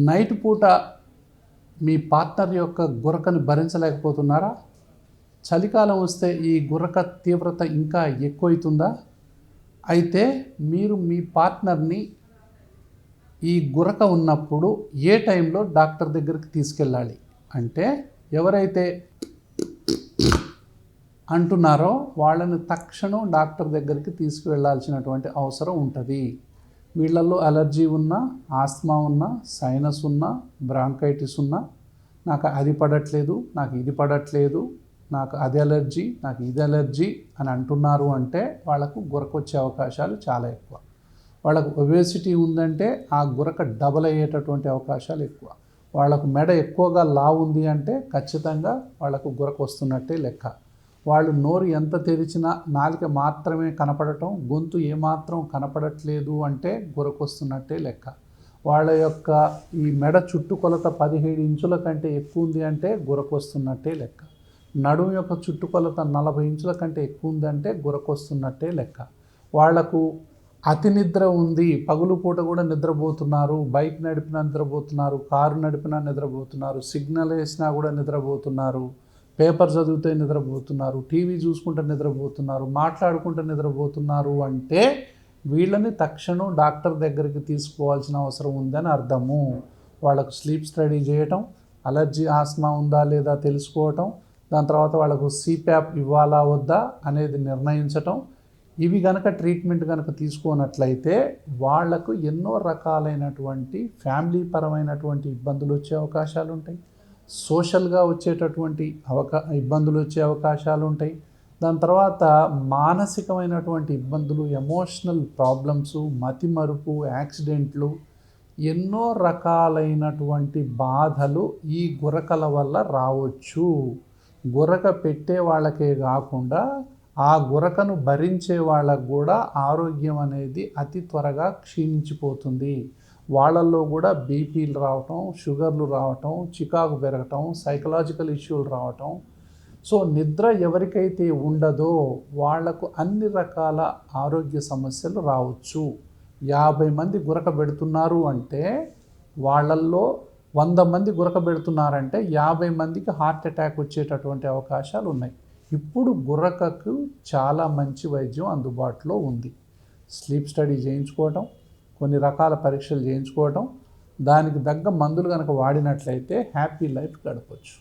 Night పూట మీ partner యొక్క గురకను భరించలేకపోతున్నారా? చలికాలం వస్తే ఈ గురక తీవ్రత ఇంకా ఎక్కువవుతుందా? అయితే మీరు మీ పార్ట్నర్ని ఈ గురక ఉన్నప్పుడు ఏ టైంలో డాక్టర్ దగ్గరికి తీసుకెళ్ళాలి అంటే, ఎవరైతే అంటున్నారో వాళ్ళని తక్షణం డాక్టర్ దగ్గరికి తీసుకువెళ్ళాల్సినటువంటి అవసరం ఉంటుంది. వీళ్ళల్లో అలర్జీ ఉన్నా, ఆస్మా ఉన్నా, సైనస్ ఉన్నా, బ్రాంకైటిస్ ఉన్నా, నాకు అది పడట్లేదు, నాకు ఇది పడట్లేదు, నాకు అది అలర్జీ, నాకు ఇది అలర్జీ అని అంటున్నారు అంటే వాళ్ళకు గురక వచ్చే అవకాశాలు చాలా ఎక్కువ. వాళ్ళకు ఒబేసిటీ ఉందంటే ఆ గురక డబల్ అయ్యేటటువంటి అవకాశాలు ఎక్కువ. వాళ్ళకు మెడ ఎక్కువగా లావు ఉంది అంటే ఖచ్చితంగా వాళ్ళకు గురక వస్తున్నట్టే లెక్క. వాళ్ళు నోరు ఎంత తెరిచినా నాలుక మాత్రమే కనపడటం, గొంతు ఏమాత్రం కనపడట్లేదు అంటే గురకొస్తున్నట్టే లెక్క. వాళ్ళ యొక్క ఈ మెడ చుట్టుకొలత 17 ఇంచుల కంటే ఎక్కువ ఉంది అంటే గురకొస్తున్నట్టే లెక్క. నడుము యొక్క చుట్టుకొలత 40 ఇంచుల కంటే ఎక్కువ ఉందంటే గురకొస్తున్నట్టే లెక్క. వాళ్లకు అతి నిద్ర ఉంది, పగులు పూట కూడా నిద్రపోతున్నారు, బైక్ నడిపినా నిద్రపోతున్నారు, కారు నడిపినా నిద్రపోతున్నారు, సిగ్నల్ వేసినా కూడా నిద్రపోతున్నారు, పేపర్ చదివితే నిద్రపోతున్నారు, టీవీ చూసుకుంటే నిద్రపోతున్నారు, మాట్లాడుకుంటూ నిద్రపోతున్నారు అంటే వీళ్ళని తక్షణం డాక్టర్ దగ్గరికి తీసుకోవాల్సిన అవసరం ఉందని అర్థము. వాళ్ళకు స్లీప్ స్టడీ చేయటం, అలర్జీ ఆస్మా ఉందా లేదా తెలుసుకోవటం, దాని తర్వాత వాళ్ళకు సిప్యాప్ ఇవ్వాలా వద్దా అనేది నిర్ణయించటం. ఇవి కనుక ట్రీట్మెంట్ కనుక తీసుకోనట్లయితే వాళ్లకు ఎన్నో రకాలైనటువంటి ఫ్యామిలీ పరమైనటువంటి ఇబ్బందులు వచ్చే అవకాశాలు ఉంటాయి, సోషల్గా వచ్చేటటువంటి ఇబ్బందులు వచ్చే అవకాశాలు ఉంటాయి. దాని తర్వాత మానసికమైనటువంటి ఇబ్బందులు, ఎమోషనల్ ప్రాబ్లమ్స్, మతిమరుపు, యాక్సిడెంట్లు, ఎన్నో రకాలైనటువంటి బాధలు ఈ గురకల వల్ల రావచ్చు. గురక పెట్టే వాళ్ళకే కాకుండా ఆ గురకను భరించే వాళ్ళకు కూడా ఆరోగ్యం అనేది అతి త్వరగా క్షీణించిపోతుంది. వాళ్ళల్లో కూడా బీపీలు రావటం, షుగర్లు రావటం, చికాకు పెరగటం, సైకలాజికల్ ఇష్యూలు రావటం. సో నిద్ర ఎవరికైతే ఉండదో వాళ్లకు అన్ని రకాల ఆరోగ్య సమస్యలు రావచ్చు. 50 మంది గురక పెడుతున్నారు అంటే వాళ్ళల్లో 100 మంది గురక పెడుతున్నారంటే 50 మందికి హార్ట్ అటాక్ వచ్చేటటువంటి అవకాశాలు ఉన్నాయి. ఇప్పుడు గురకకు చాలా మంచి వైద్యం అందుబాటులో ఉంది. స్లీప్ స్టడీ చేయించుకోవటం, కొన్ని రకాల పరీక్షలు చేయించుకోవటం, దానికి తగ్గ మందులు కనుక వాడినట్లయితే హ్యాపీ లైఫ్ గడపచ్చు.